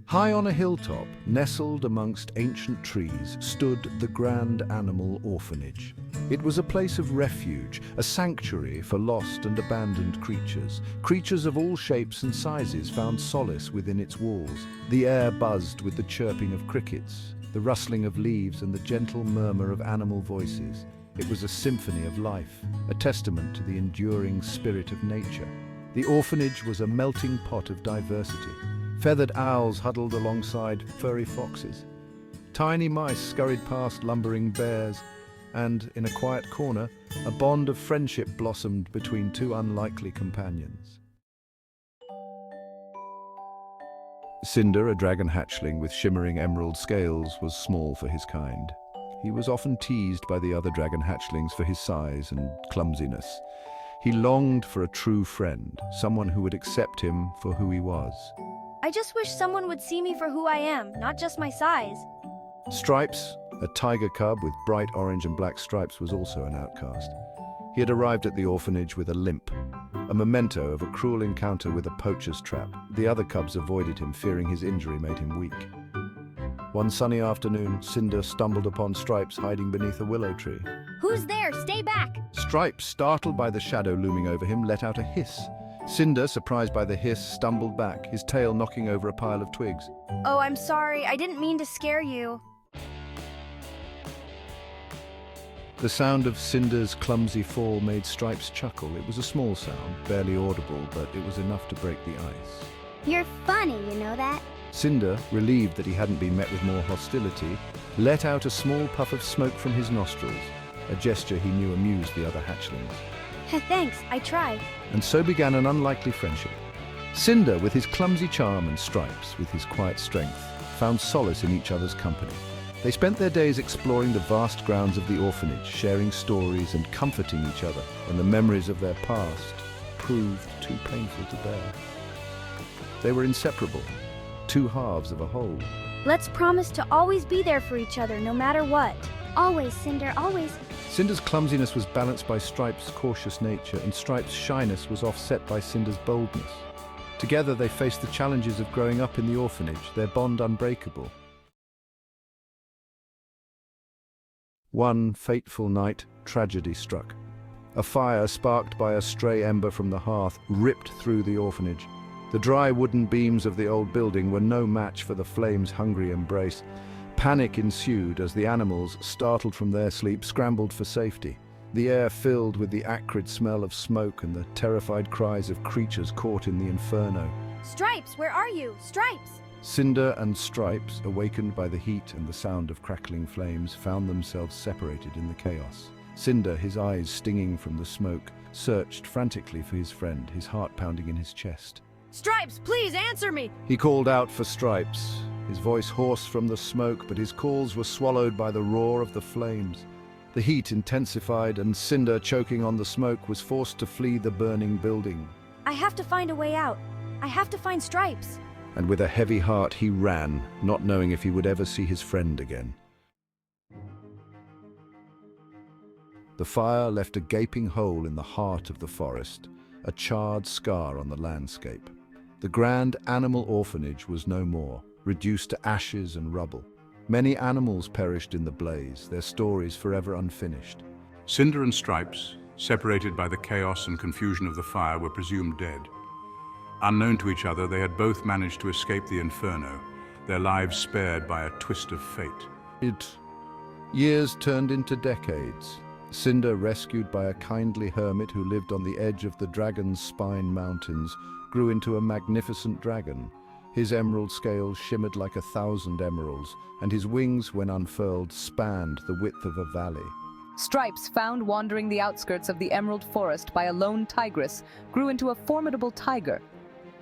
High on a hilltop, nestled amongst ancient trees, stood the Grand Animal Orphanage. It was a place of refuge, a sanctuary for lost and abandoned creatures. Creatures of all shapes and sizes found solace within its walls. The air buzzed with the chirping of crickets, the rustling of leaves and the gentle murmur of animal voices. It was a symphony of life, a testament to the enduring spirit of nature. The orphanage was a melting pot of diversity. Feathered owls huddled alongside furry foxes. Tiny mice scurried past lumbering bears, and, in a quiet corner, a bond of friendship blossomed between two unlikely companions. Cinder, a dragon hatchling with shimmering emerald scales, was small for his kind. He was often teased by the other dragon hatchlings for his size and clumsiness. He longed for a true friend, someone who would accept him for who he was. I just wish someone would see me for who I am, not just my size. Stripes, a tiger cub with bright orange and black stripes, was also an outcast. He had arrived at the orphanage with a limp, a memento of a cruel encounter with a poacher's trap. The other cubs avoided him, fearing his injury made him weak. One sunny afternoon, Cinder stumbled upon Stripes hiding beneath a willow tree. Who's there? Stay back! Stripes, startled by the shadow looming over him, let out a hiss. Cinder, surprised by the hiss, stumbled back, his tail knocking over a pile of twigs. Oh, I'm sorry. I didn't mean to scare you. The sound of Cinder's clumsy fall made Stripes chuckle. It was a small sound, barely audible, but it was enough to break the ice. You're funny, you know that? Cinder, relieved that he hadn't been met with more hostility, let out a small puff of smoke from his nostrils, a gesture he knew amused the other hatchlings. Thanks, I tried. And so began an unlikely friendship. Cinder, with his clumsy charm, and Stripes, with his quiet strength, found solace in each other's company. They spent their days exploring the vast grounds of the orphanage, sharing stories and comforting each other when the memories of their past proved too painful to bear. They were inseparable, two halves of a whole. Let's promise to always be there for each other, no matter what. Always, Cinder, always. Cinder's clumsiness was balanced by Stripes' cautious nature, and Stripes' shyness was offset by Cinder's boldness. Together they faced the challenges of growing up in the orphanage, their bond unbreakable. One fateful night, tragedy struck. A fire sparked by a stray ember from the hearth ripped through the orphanage. The dry wooden beams of the old building were no match for the flames' hungry embrace. Panic ensued as the animals, startled from their sleep, scrambled for safety. The air filled with the acrid smell of smoke and the terrified cries of creatures caught in the inferno. Stripes, where are you? Stripes! Cinder and Stripes, awakened by the heat and the sound of crackling flames, found themselves separated in the chaos. Cinder, his eyes stinging from the smoke, searched frantically for his friend, his heart pounding in his chest. Stripes, please answer me! He called out for Stripes, his voice hoarse from the smoke, but his calls were swallowed by the roar of the flames. The heat intensified, and Cinder, choking on the smoke, was forced to flee the burning building. I have to find a way out. I have to find Stripes. And with a heavy heart he ran, not knowing if he would ever see his friend again. The fire left a gaping hole in the heart of the forest, a charred scar on the landscape. The Grand Animal Orphanage was no more, reduced to ashes and rubble. Many animals perished in the blaze, their stories forever unfinished. Cinder and Stripes, separated by the chaos and confusion of the fire, were presumed dead. Unknown to each other, they had both managed to escape the inferno, their lives spared by a twist of fate. Years turned into decades. Cinder, rescued by a kindly hermit who lived on the edge of the Dragon's Spine Mountains, grew into a magnificent dragon. His emerald scales shimmered like 1,000 emeralds, and his wings, when unfurled, spanned the width of a valley. Stripes, found wandering the outskirts of the Emerald Forest by a lone tigress, grew into a formidable tiger.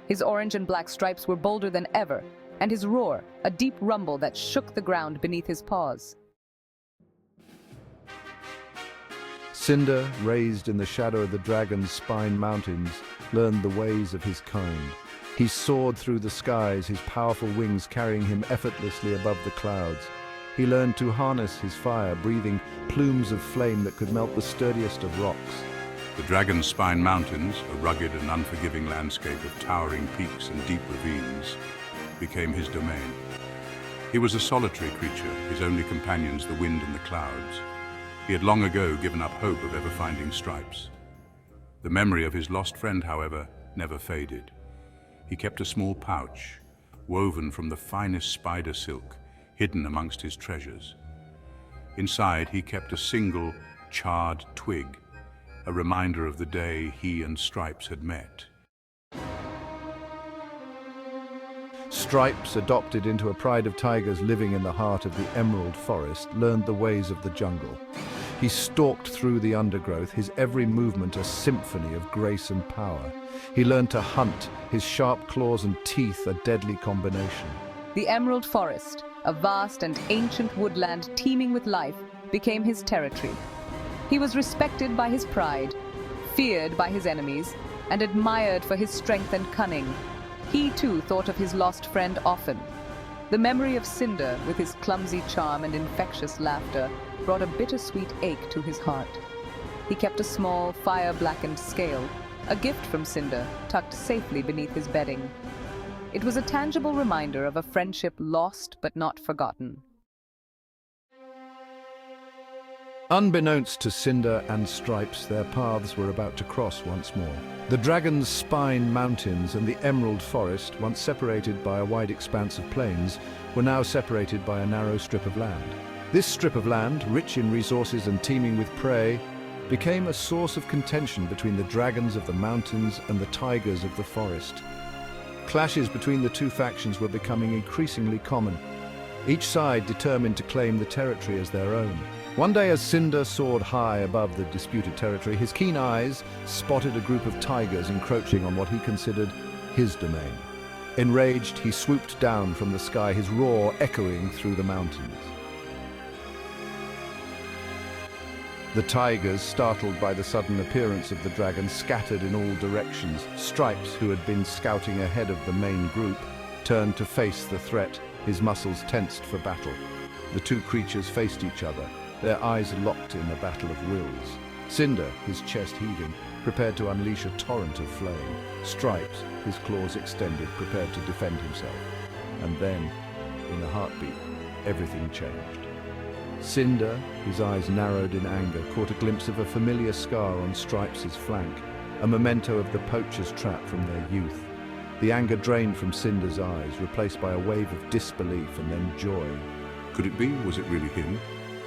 His orange and black stripes were bolder than ever, and his roar, a deep rumble that shook the ground beneath his paws. Cinder, raised in the shadow of the Dragon's Spine Mountains, learned the ways of his kind. He soared through the skies, his powerful wings carrying him effortlessly above the clouds. He learned to harness his fire, breathing plumes of flame that could melt the sturdiest of rocks. The Dragon's Spine Mountains, a rugged and unforgiving landscape of towering peaks and deep ravines, became his domain. He was a solitary creature, his only companions the wind and the clouds. He had long ago given up hope of ever finding Stripes. The memory of his lost friend, however, never faded. He kept a small pouch, woven from the finest spider silk, hidden amongst his treasures. Inside, he kept a single, charred twig, a reminder of the day he and Stripes had met. Stripes, adopted into a pride of tigers living in the heart of the Emerald Forest, learned the ways of the jungle. He stalked through the undergrowth, his every movement a symphony of grace and power. He learned to hunt, his sharp claws and teeth a deadly combination. The Emerald Forest, a vast and ancient woodland teeming with life, became his territory. He was respected by his pride, feared by his enemies, and admired for his strength and cunning. He too thought of his lost friend often. The memory of Cinder, with his clumsy charm and infectious laughter, brought a bittersweet ache to his heart. He kept a small, fire-blackened scale, a gift from Cinder, tucked safely beneath his bedding. It was a tangible reminder of a friendship lost but not forgotten. Unbeknownst to Cinder and Stripes, their paths were about to cross once more. The Dragon's Spine Mountains and the Emerald Forest, once separated by a wide expanse of plains, were now separated by a narrow strip of land. This strip of land, rich in resources and teeming with prey, became a source of contention between the dragons of the mountains and the tigers of the forest. Clashes between the two factions were becoming increasingly common, each side determined to claim the territory as their own. One day, as Cinder soared high above the disputed territory, his keen eyes spotted a group of tigers encroaching on what he considered his domain. Enraged, he swooped down from the sky, his roar echoing through the mountains. The tigers, startled by the sudden appearance of the dragon, scattered in all directions. Stripes, who had been scouting ahead of the main group, turned to face the threat, his muscles tensed for battle. The two creatures faced each other, their eyes locked in a battle of wills. Cinder, his chest heaving, prepared to unleash a torrent of flame. Stripes, his claws extended, prepared to defend himself. And then, in a heartbeat, everything changed. Cinder, his eyes narrowed in anger, caught a glimpse of a familiar scar on Stripes' flank, a memento of the poacher's trap from their youth. The anger drained from Cinder's eyes, replaced by a wave of disbelief and then joy. Could it be? Was it really him?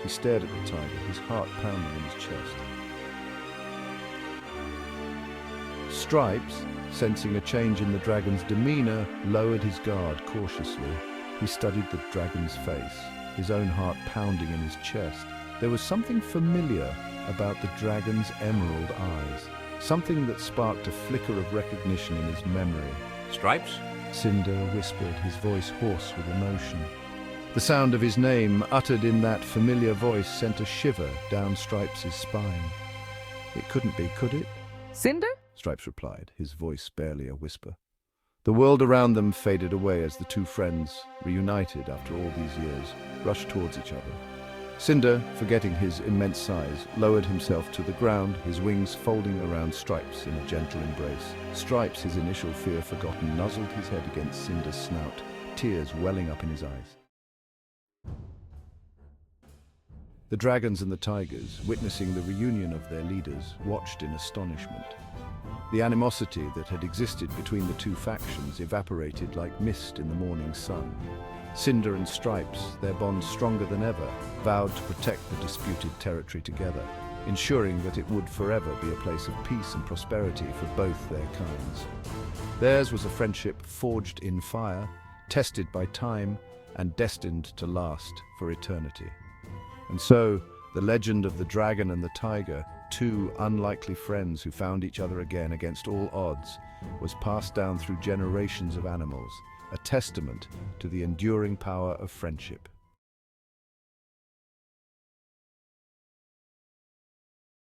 He stared at the tiger, his heart pounding in his chest. Stripes, sensing a change in the dragon's demeanor, lowered his guard cautiously. He studied the dragon's face, his own heart pounding in his chest. There was something familiar about the dragon's emerald eyes, something that sparked a flicker of recognition in his memory. Stripes? Cinder whispered, his voice hoarse with emotion. The sound of his name, uttered in that familiar voice, sent a shiver down Stripes' spine. It couldn't be, could it? Cinder? Stripes replied, his voice barely a whisper. The world around them faded away as the two friends, reunited after all these years, rushed towards each other. Cinder, forgetting his immense size, lowered himself to the ground, his wings folding around Stripes in a gentle embrace. Stripes, his initial fear forgotten, nuzzled his head against Cinder's snout, tears welling up in his eyes. The dragons and the tigers, witnessing the reunion of their leaders, watched in astonishment. The animosity that had existed between the two factions evaporated like mist in the morning sun. Cinder and Stripes, their bond stronger than ever, vowed to protect the disputed territory together, ensuring that it would forever be a place of peace and prosperity for both their kinds. Theirs was a friendship forged in fire, tested by time, and destined to last for eternity. And so, the legend of the dragon and the tiger, two unlikely friends who found each other again against all odds, was passed down through generations of animals, a testament to the enduring power of friendship.